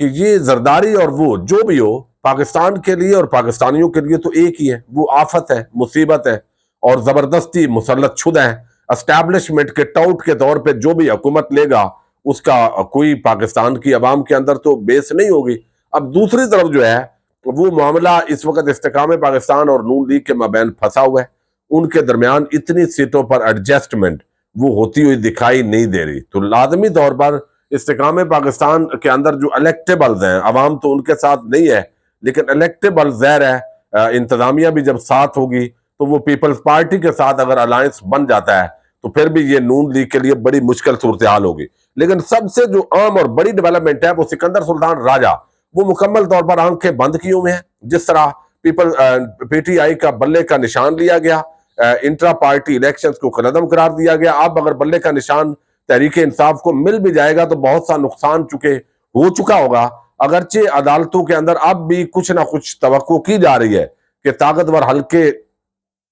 کہ یہ زرداری اور وہ جو بھی ہو پاکستان کے لیے اور پاکستانیوں کے لیے تو ایک ہی ہے، وہ آفت ہے، مصیبت ہے اور زبردستی مسلط شدہ ہے۔ اسٹیبلشمنٹ کے ٹاؤٹ کے طور پہ جو بھی حکومت لے گا اس کا کوئی پاکستان کی عوام کے اندر تو بیس نہیں ہوگی۔ اب دوسری طرف جو ہے وہ معاملہ اس وقت استحکام پاکستان اور نون لیگ کے مابین پھنسا ہوا ہے، ان کے درمیان اتنی سیٹوں پر ایڈجسٹمنٹ وہ ہوتی ہوئی دکھائی نہیں دے رہی، تو لازمی طور پر استحکام پاکستان کے اندر جو الیکٹیبلز ہیں، عوام تو ان کے ساتھ نہیں ہے لیکن الیکٹیبل ظاہر ہے انتظامیہ بھی جب ساتھ ہوگی تو وہ پیپلز پارٹی کے ساتھ اگر الائنس بن جاتا ہے تو پھر بھی یہ نون لیگ کے لیے بڑی مشکل صورتحال ہوگی۔ لیکن سب سے جو عام اور بڑی ڈیولپمنٹ ہے وہ سکندر سلطان راجہ، وہ مکمل طور پر آنکھیں بند کیے ہوئے ہیں۔ جس طرح پی ٹی آئی کا بلے کا نشان لیا گیا، انٹرا پارٹی الیکشنز کو قلعدم قرار دیا گیا، اب اگر بلے کا نشان تحریک انصاف کو مل بھی جائے گا تو بہت سا نقصان ہو چکا ہوگا، اگرچہ عدالتوں کے اندر اب بھی کچھ نہ کچھ توقع کی جا رہی ہے کہ طاقتور حلقے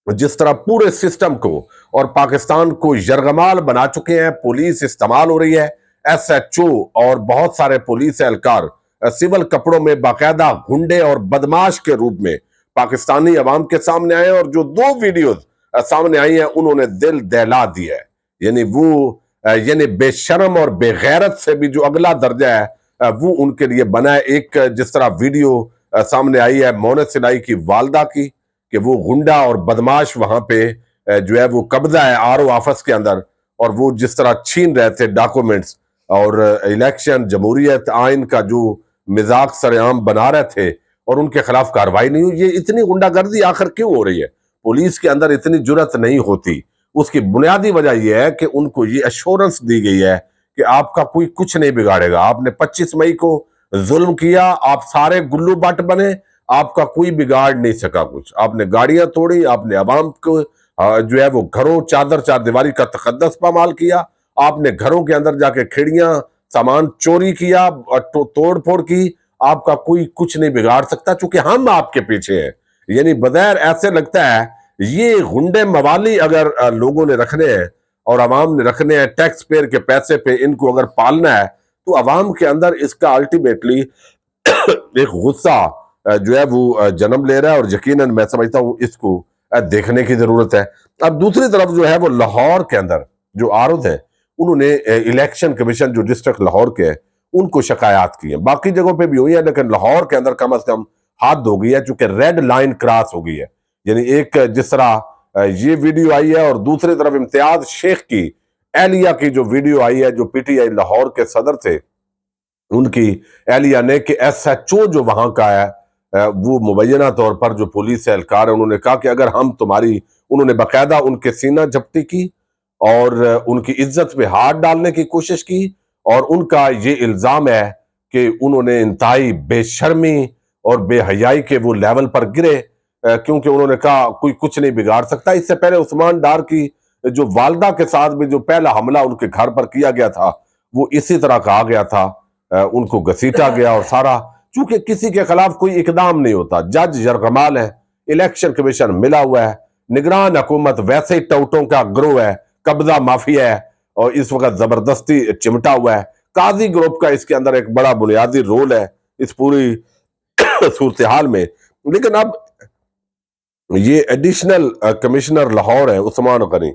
جس طرح پورے سسٹم کو اور پاکستان کو یرغمال بنا چکے ہیں، پولیس استعمال ہو رہی ہے، ایس ایچ او اور بہت سارے پولیس اہلکار سول کپڑوں میں باقاعدہ گنڈے اور بدماش کے روپ میں پاکستانی عوام کے سامنے آئے، اور جو 2 ویڈیوز سامنے آئی ہیں انہوں نے دل دہلا دیا ہے۔ یعنی بے شرم اور بے غیرت سے بھی جو اگلا درجہ ہے وہ ان کے لیے بنا ہے۔ ایک جس طرح ویڈیو سامنے آئی ہے مونت سلائی کی والدہ کی کہ وہ غنڈہ اور بدماش وہاں پہ جو ہے وہ قبضہ ہے آر او آفس کے اندر، اور وہ جس طرح چھین رہے تھے ڈاکومنٹس اور الیکشن جمہوریت آئین کا جو مزاق سر عام بنا رہے تھے اور ان کے خلاف کارروائی نہیں ہوئی۔ یہ اتنی غنڈہ گردی آخر کیوں ہو رہی ہے؟ پولیس کے اندر اتنی جرت نہیں ہوتی۔ اس کی بنیادی وجہ یہ ہے کہ ان کو یہ ایشورنس دی گئی ہے کہ آپ کا کوئی کچھ نہیں بگاڑے گا۔ آپ نے 25 مئی کو ظلم کیا، آپ سارے گلو بٹ بنے، آپ کا کوئی بگاڑ نہیں سکا کچھ۔ آپ نے گاڑیاں توڑی، آپ نے عوام کو جو ہے وہ گھروں چار دیواری کا تقدس پامال کیا، آپ نے گھروں کے اندر جا کے کھڑیاں سامان چوری کیا، توڑ پھوڑ کی، آپ کا کوئی کچھ نہیں بگاڑ سکتا چونکہ ہم آپ کے پیچھے ہیں۔ یعنی بظاہر ایسے لگتا ہے یہ غنڈے موالی اگر لوگوں نے رکھنے ہیں اور عوام نے رکھنے ہیں ٹیکس پیئر کے پیسے پہ، ان کو اگر پالنا ہے تو عوام کے اندر اس کا الٹیمیٹلی ایک غصہ جو ہے وہ جنم لے رہا ہے، اور یقیناً میں سمجھتا ہوں اس کو دیکھنے کی ضرورت ہے۔ اب دوسری طرف جو ہے وہ لاہور کے اندر جو عارض ہے انہوں نے الیکشن کمیشن جو ڈسٹرکٹ لاہور کے ہے ان کو شکایات کی ہیں، باقی جگہوں پہ بھی ہوئی ہیں لیکن لاہور کے اندر کم از کم حد ہو گئی ہے چونکہ ریڈ لائن کراس ہو گئی ہے۔ یعنی ایک جس طرح یہ ویڈیو آئی ہے اور دوسری طرف امتیاز شیخ کی اہلیہ کی جو ویڈیو آئی ہے جو پی ٹی آئی لاہور کے صدر تھے، ان کی اہلیہ نے کہ ایس ایچ او جو وہاں کا ہے وہ مبینہ طور پر جو پولیس اہلکار ہے انہوں نے کہا کہ اگر ہم انہوں نے باقاعدہ ان کے سینہ جھپٹی کی اور ان کی عزت پہ ہاتھ ڈالنے کی کوشش کی، اور ان کا یہ الزام ہے کہ انہوں نے انتہائی بے شرمی اور بے حیائی کے وہ لیول پر گرے کیونکہ انہوں نے کہا کوئی کچھ نہیں بگاڑ سکتا۔ اس سے پہلے عثمان ڈار کی جو والدہ کے ساتھ بھی جو پہلا حملہ ان کے گھر پر کیا گیا تھا وہ اسی طرح کہا گیا تھا، ان کو گھسیٹا گیا اور سارا، چونکہ کسی کے خلاف کوئی اقدام نہیں ہوتا، جج یرغمال ہے، الیکشن کمیشن ملا ہوا ہے، نگران حکومت ویسے ہی ٹوٹوں کا گروہ ہے، قبضہ مافیا ہے اور اس وقت زبردستی چمٹا ہوا ہے۔ قاضی گروپ کا اس کے اندر ایک بڑا بنیادی رول ہے اس پوری صورتحال میں۔ لیکن اب یہ ایڈیشنل کمشنر لاہور ہے عثمان غنی،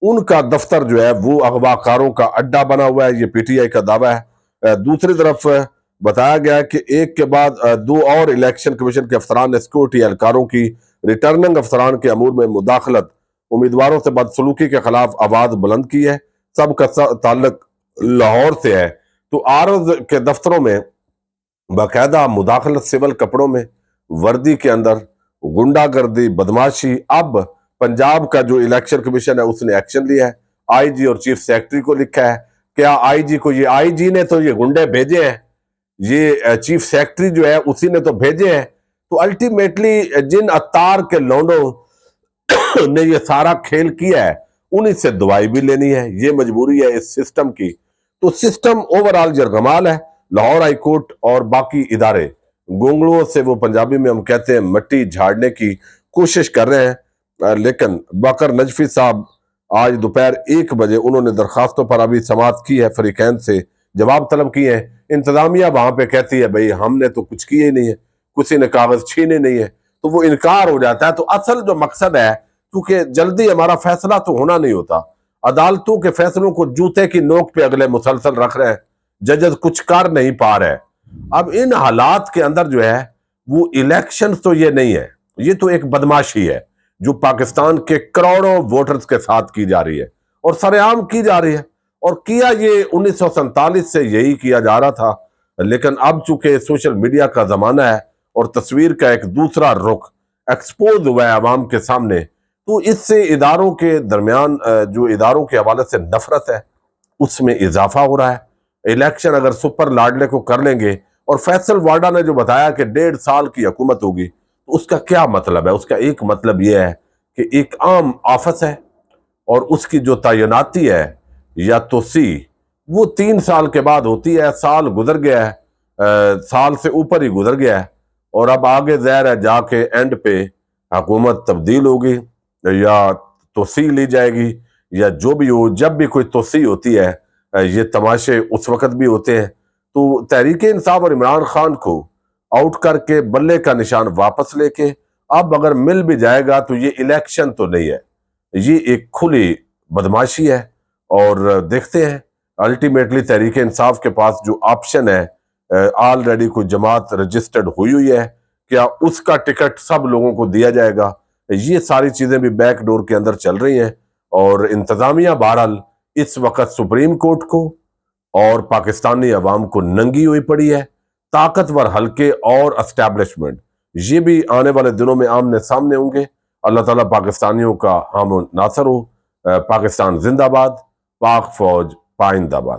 ان کا دفتر جو ہے وہ اغوا کاروں کا اڈا بنا ہوا ہے، یہ پی ٹی آئی کا دعویٰ ہے۔ دوسری طرف بتایا گیا کہ ایک کے بعد 2 اور الیکشن کمیشن کے افسران نے سیکورٹی اہلکاروں کی ریٹرننگ افسران کے امور میں مداخلت، امیدواروں سے بدسلوکی کے خلاف آواز بلند کی ہے۔ سب کا تعلق لاہور سے ہے، تو عارض کے دفتروں میں باقاعدہ مداخلت، سول کپڑوں میں، وردی کے اندر غنڈہ گردی، بدماشی۔ اب پنجاب کا جو الیکشن کمیشن ہے اس نے ایکشن لیا ہے، آئی جی اور چیف سیکرٹری کو لکھا ہے، کیا آئی جی کو یہ آئی جی نے تو یہ غنڈے بھیجے ہیں، یہ چیف سیکرٹری جو ہے اسی نے تو بھیجے ہیں، تو الٹیمیٹلی جن اتار کے لونڈوں نے یہ سارا کھیل کیا ہے انہی سے دوائی بھی لینی ہے، یہ مجبوری ہے اس سسٹم کی۔ تو سسٹم اوورآل یرغمال ہے۔ لاہور ہائی کورٹ اور باقی ادارے گونگلوں سے، وہ پنجابی میں ہم کہتے ہیں، مٹی جھاڑنے کی کوشش کر رہے ہیں، لیکن باقر نجفی صاحب آج دوپہر 1 بجے انہوں نے درخواستوں پر ابھی سماعت کی ہے، فریقین سے جواب طلب کیے ہیں۔ انتظامیہ وہاں پہ کہتی ہے بھئی ہم نے تو کچھ کیے ہی نہیں ہے، کسی نے کاغذ چھینے نہیں ہے، تو وہ انکار ہو جاتا ہے۔ تو اصل جو مقصد ہے، کیونکہ جلدی ہمارا فیصلہ تو ہونا نہیں ہوتا، عدالتوں کے فیصلوں کو جوتے کی نوک پہ اگلے مسلسل رکھ رہے ہیں، ججز کچھ کر نہیں پا رہے۔ اب ان حالات کے اندر جو ہے وہ الیکشن تو یہ نہیں ہے، یہ تو ایک بدماشی ہے جو پاکستان کے کروڑوں ووٹرز کے ساتھ کی جا رہی ہے اور سر عام کی جا رہی ہے، اور کیا یہ 1947 سے یہی کیا جا رہا تھا، لیکن اب چونکہ سوشل میڈیا کا زمانہ ہے اور تصویر کا ایک دوسرا رخ ایکسپوز ہوا ہے عوام کے سامنے، تو اس سے اداروں کے درمیان جو اداروں کے حوالے سے نفرت ہے اس میں اضافہ ہو رہا ہے۔ الیکشن اگر سپر لاڈلے کو کر لیں گے، اور فیصل وارڈا نے جو بتایا کہ 1.5 سال کی حکومت ہوگی، تو اس کا کیا مطلب ہے؟ اس کا ایک مطلب یہ ہے کہ ایک عام آفس ہے اور اس کی جو تعیناتی ہے یا توسیع وہ 3 سال کے بعد ہوتی ہے۔ سال گزر گیا ہے، سال سے اوپر ہی گزر گیا ہے، اور اب آگے ظاہر ہے جا کے اینڈ پہ حکومت تبدیل ہوگی یا توسیع لی جائے گی یا جو بھی ہو۔ جب بھی کوئی توسیع ہوتی ہے یہ تماشے اس وقت بھی ہوتے ہیں۔ تو تحریک انصاف اور عمران خان کو آؤٹ کر کے بلے کا نشان واپس لے کے اب اگر مل بھی جائے گا تو یہ الیکشن تو نہیں ہے، یہ ایک کھلی بدماشی ہے۔ اور دیکھتے ہیں الٹیمیٹلی تحریک انصاف کے پاس جو آپشن ہے، آلریڈی کوئی جماعت رجسٹرڈ ہوئی ہے، کیا اس کا ٹکٹ سب لوگوں کو دیا جائے گا؟ یہ ساری چیزیں بھی بیک ڈور کے اندر چل رہی ہیں، اور انتظامیہ بہرحال اس وقت سپریم کورٹ کو اور پاکستانی عوام کو ننگی ہوئی پڑی ہے۔ طاقتور حلقے اور اسٹیبلشمنٹ یہ بھی آنے والے دنوں میں آمنے سامنے ہوں گے۔ اللہ تعالیٰ پاکستانیوں کا حام و ناصر ہو۔ پاکستان زندہ باد، پاک فوج پائندہ باد۔